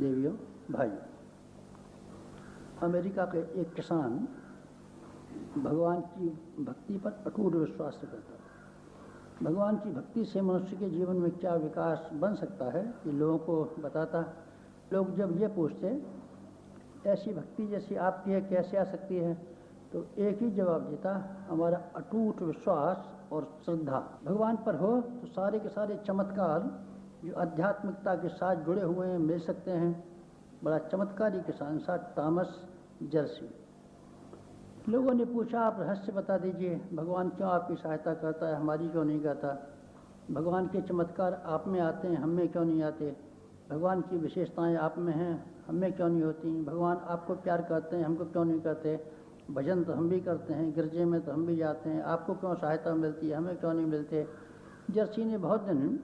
देवियों, भाई, अमेरिका के एक किसान भगवान की भक्ति पर अटूट विश्वास करता है। भगवान की भक्ति से मनुष्य के जीवन में क्या विकास बन सकता है ये लोगों को बताता। लोग जब ये पूछते ऐसी भक्ति जैसी आपकी है कैसे आ सकती है, तो एक ही जवाब देता, हमारा अटूट विश्वास और श्रद्धा। भगवान पर हो तो सारे के सारे चमत्कार जो आध्यात्मिकता के साथ जुड़े हुए हैं मिल सकते हैं। बड़ा चमत्कारी किसान था टॉमस जर्सी। लोगों ने पूछा, आप रहस्य बता दीजिए, भगवान क्यों आपकी सहायता करता है, हमारी क्यों नहीं करता? भगवान के चमत्कार आप में आते हैं, हम में क्यों नहीं आते? भगवान की विशेषताएं आप में हैं, हम में क्यों नहीं होती? भगवान आपको प्यार करते हैं, हमको क्यों नहीं करते? भजन तो हम भी करते हैं, गिरजे में तो हम भी जाते हैं, आपको क्यों सहायता मिलती है, हमें क्यों नहीं मिलते? जर्सी ने बहुत दिन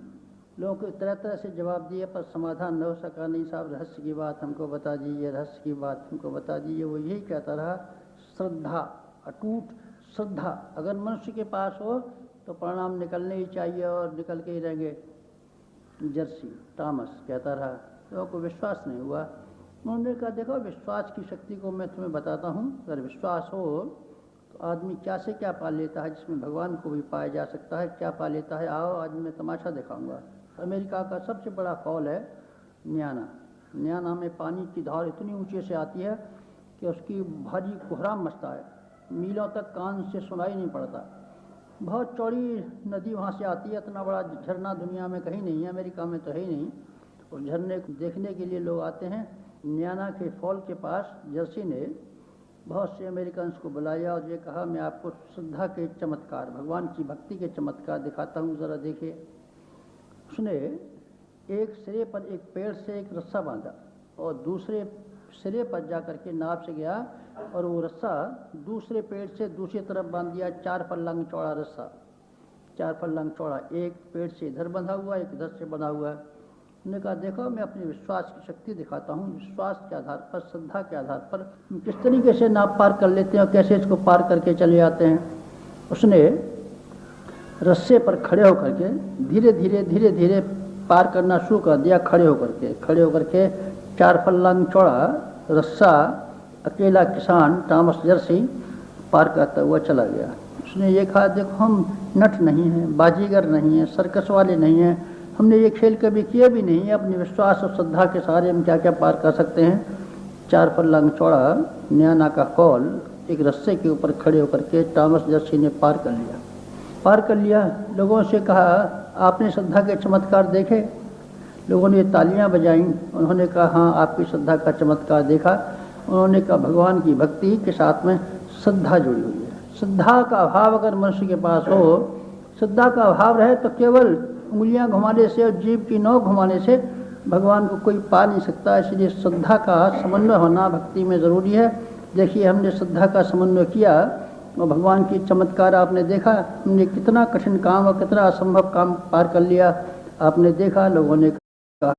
लोगों को तरह तरह से जवाब दिए, पर समाधान न हो सका। नहीं साहब, रहस्य की बात हमको बता दीजिए, रहस्य की बात हमको बता दीजिए। वो यही कहता रहा, श्रद्धा, अटूट श्रद्धा अगर मनुष्य के पास हो तो परिणाम निकलने ही चाहिए और निकल के ही रहेंगे। जर्सी टॉमस कहता रहा, लोगों को विश्वास नहीं हुआ। उन्होंने कहा, देखो विश्वास की शक्ति को मैं तुम्हें बताता हूँ। अगर विश्वास हो तो आदमी क्या से क्या पा लेता है, जिसमें भगवान को भी पाया जा सकता है। क्या पा लेता है, आओ आज मैं तमाशा दिखाऊंगा। अमेरिका का सबसे बड़ा फॉल है नियाना। नियाना में पानी की धार इतनी ऊंचे से आती है कि उसकी भारी कोहराम मचता है, मीलों तक कान से सुनाई नहीं पड़ता। बहुत चौड़ी नदी वहाँ से आती है, इतना बड़ा झरना दुनिया में कहीं नहीं है, अमेरिका में तो है ही नहीं। उस झरने को देखने के लिए लोग आते हैं। नियाना के फॉल के पास जर्सी ने बहुत से अमेरिकन्स को बुलाया और ये कहा, मैं आपको श्रद्धा के चमत्कार, भगवान की भक्ति के चमत्कार दिखाता हूँ, ज़रा देखिए। उसने एक सिरे पर एक पेड़ से एक रस्सा बांधा और दूसरे सिरे पर जा कर के नाव से गया और वो रस्सा दूसरे पेड़ से दूसरी तरफ बांध दिया। 4 फर्लांग चौड़ा रस्सा, 4 फर्लांग चौड़ा, एक पेड़ से इधर बंधा हुआ, एक इधर से बंधा हुआ है। उन्होंने कहा, देखो मैं अपने विश्वास की शक्ति दिखाता हूँ। विश्वास के आधार पर, श्रद्धा के आधार पर हम किस तरीके से नाव पार कर लेते हैं और कैसे इसको पार करके चले जाते हैं। उसने रस्से पर खड़े होकर के धीरे धीरे पार करना शुरू कर दिया। खड़े होकर के 4 फर्लांग चौड़ा रस्सा अकेला किसान टॉमस जर्सी पार करता हुआ चला गया। उसने ये कहा, देखो हम नट नहीं हैं, बाजीगर नहीं हैं, सर्कस वाले नहीं हैं, हमने ये खेल कभी किए भी नहीं है। अपने विश्वास और श्रद्धा के सहारे हम क्या क्या पार कर सकते हैं। 4 फर्लांग चौड़ा नियाना का फॉल एक रस्से के ऊपर खड़े होकर के टॉमस जर्सी ने पार कर लिया। लोगों से कहा, आपने श्रद्धा के चमत्कार देखे? लोगों ने तालियां बजाईं। उन्होंने कहा, हाँ आपकी श्रद्धा का चमत्कार देखा। उन्होंने कहा, भगवान की भक्ति के साथ में श्रद्धा जुड़ी हुई है। श्रद्धा का अभाव अगर मनुष्य के पास हो, श्रद्धा का अभाव रहे तो केवल उंगलियां घुमाने से और जीभ की नोक घुमाने से भगवान को कोई पा नहीं सकता। इसलिए श्रद्धा का समन्वय होना भक्ति में ज़रूरी है। देखिए, हमने श्रद्धा का समन्वय किया और भगवान की चमत्कार आपने देखा। हमने कितना कठिन काम और कितना असंभव काम पार कर लिया, आपने देखा। लोगों ने कहा,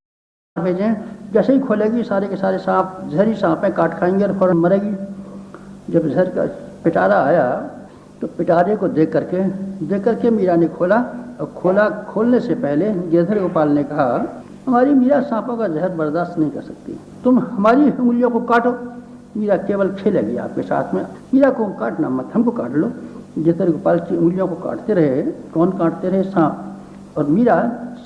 भेजें, जैसे ही खोलेगी सारे के सारे सांप, जहरी सांप है, काट खाएंगे और फौरन मरेगी। जब जहर का पिटारा आया तो पिटारे को देख करके मीरा ने खोला और खोलने से पहले गिरधर गोपाल ने कहा, हमारी मीरा सांपों का जहर बर्दाश्त नहीं कर सकती, तुम हमारी उंगलियों को काटो। मीरा केवल खेलेगी आपके साथ में, मीरा को काटना मत, हमको काट लो। गिरधर गोपाल की उंगलियों को काटते रहे। कौन काटते रहे? सांप। और मीरा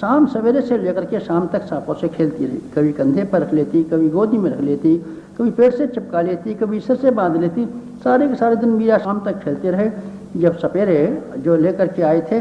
शाम सवेरे से लेकर के शाम तक सांपों से खेलती रही। कभी कंधे पर रख लेती, कभी गोदी में रख लेती, कभी पेट से चिपका लेती, कभी सिर से बांध लेती। सारे के सारे दिन मीरा शाम तक खेलते रहे। जब सपेरे जो लेकर के आए थे